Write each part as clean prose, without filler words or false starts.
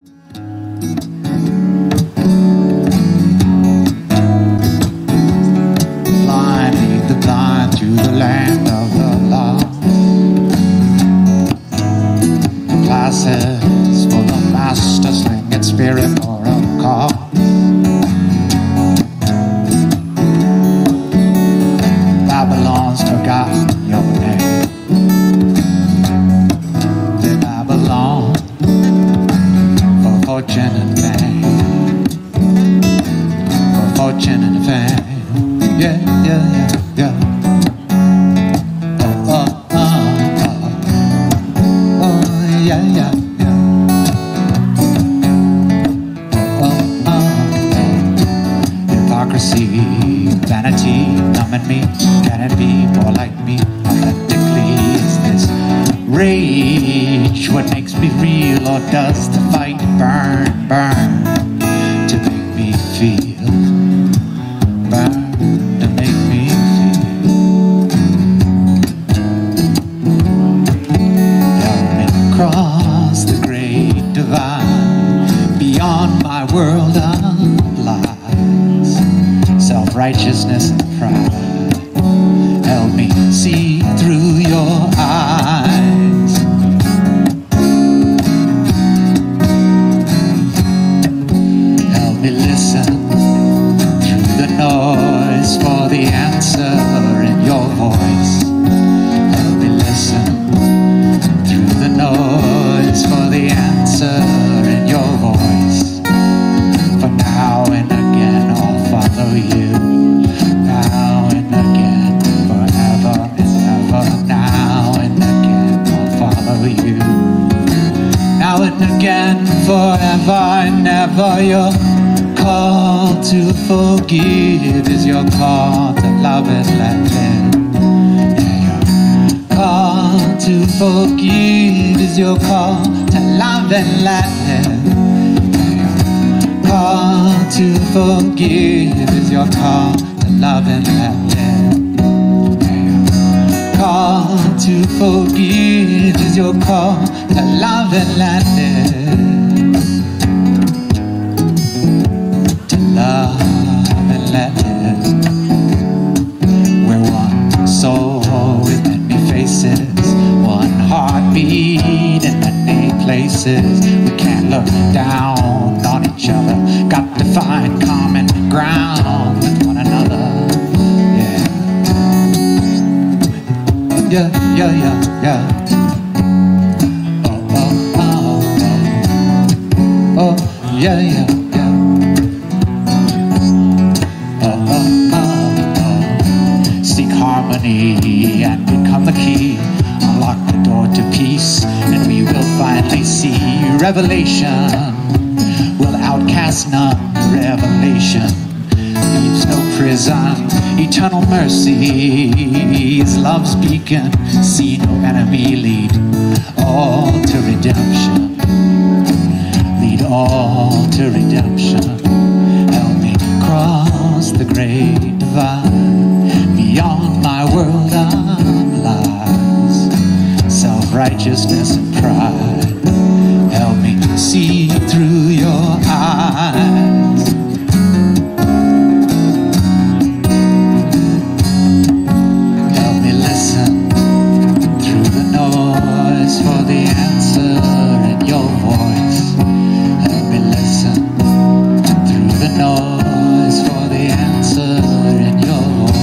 Blind lead the blind through the land of the lost. Classes for the master, slinging spirit for a cause. Babylon's forgotten your name. They Babylon for fortune and fame. For fortune and fame. Yeah, yeah, yeah, yeah. Oh, oh, oh, oh. Oh, yeah, yeah, yeah. Oh, oh, oh. Hypocrisy, vanity, numbin me. Can it be more like me? Authentically, is this rage what makes me real, or does the fight burn, burn to make me feel? Burn to make me feel. Help me cross the great divide beyond my world of lies, self-righteousness and pride. Help me see through your eyes. Help me listen through the noise for the answer in your voice. Help me listen through the noise for the answer in your voice. For now and again I'll follow you. Now and again, forever and ever. Now and again I'll follow you. Now and again, forever and ever. Your call to forgive is your call to love and let live. Yeah, your call to forgive is your call to love and let live. Yeah, your call to forgive is your call to love and let live. Yeah, your call to forgive is your call to love and let live. Love and let live. We're one soul with many faces, one heartbeat in many places. We can't look down on each other, got to find common ground with one another. Yeah, yeah, yeah, yeah, yeah. Oh, oh, oh, oh, oh, yeah, yeah. Harmony and become the key. Unlock the door to peace, and we will finally see revelation. Will outcast none. Revelation leaves no prison. Eternal mercy is love's beacon. See no enemy. Lead all to redemption. Lead all to redemption. Help me cross the great divide beyond my world of lies, self-righteousness and pride. Help me see through your eyes. Help me listen through the noise for the answer in your voice. Help me listen through the noise for the answer in your voice.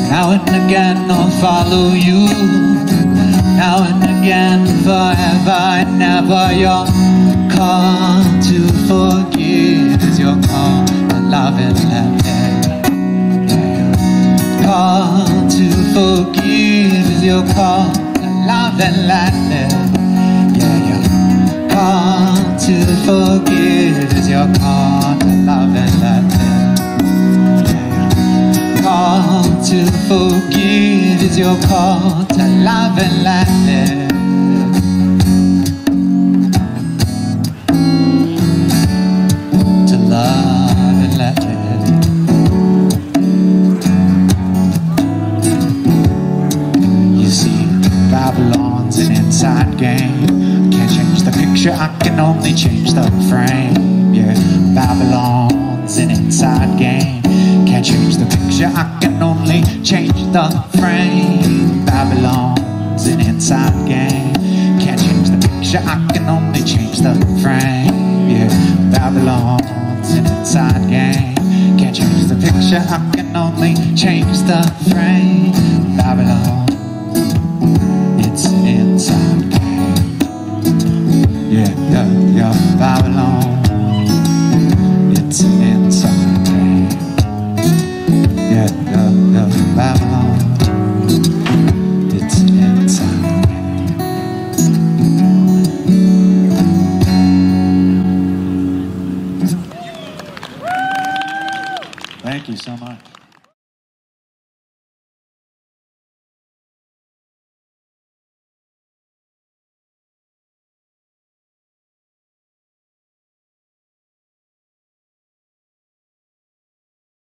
Now and again I'll follow you. Now and again, forever and ever. Your call to forgive is your call to love and let live. Call to forgive is your call to love and let live. Yeah, your call to forgive is your call to love and let live. Call to forgive is your call to love and let live. To love and let live. the frame. Yeah, Babylon's an inside game. Can't change the picture, I can only change the frame. Babylon's an inside game. Can't change the picture, I can only change the frame. Yeah, Babylon's an inside game. Can't change the picture, I can only change the frame. Babylon, it's an inside game. Yeah, Babylon, it's an inside game. Yeah, Babylon, it's an inside game. Thank you so much.